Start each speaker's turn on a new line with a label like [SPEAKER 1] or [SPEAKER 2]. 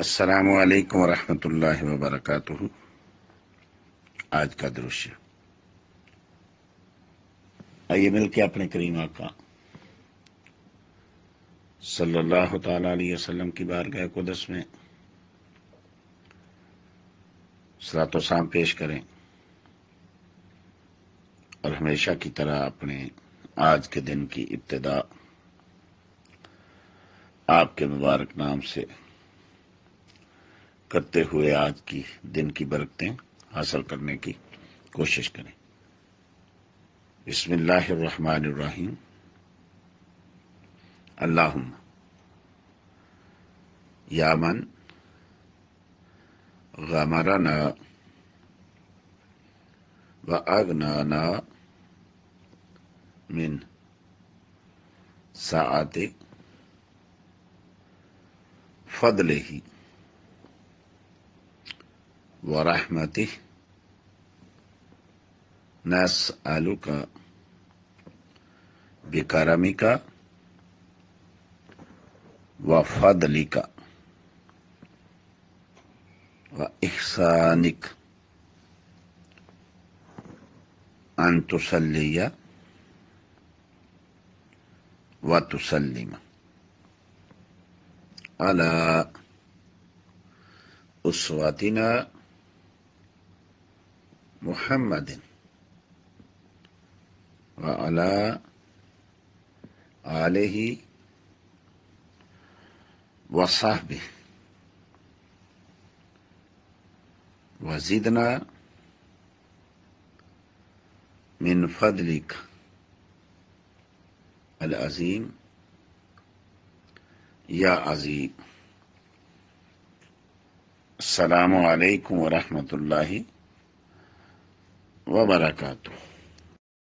[SPEAKER 1] السلام علیکم ورحمۃ اللہ وبرکاتہ۔ آج کا درشیہ، آئیے مل کے اپنے کریم آقا صلی اللہ تعالی علیہ وسلم کی بارگاہ قدس میں صلاۃ و سلام پیش کریں اور ہمیشہ کی طرح اپنے آج کے دن کی ابتدا آپ کے مبارک نام سے کرتے ہوئے آج کی دن کی برکتیں حاصل کرنے کی کوشش کریں۔ بسم اللہ الرحمن الرحیم۔ اللہم یا من غمرنا واغنانا من ساعت فضلہ ورحمتہ نسألک بکرمک وفضلک وإحسانک ان تصلی وتسلم علی اسوتنا محمد وعلى آلہ وصحبہ وزدنا من فضلک العظیم یا عظیم۔ السلام علیکم ورحمۃ اللہ وبرکاتہ۔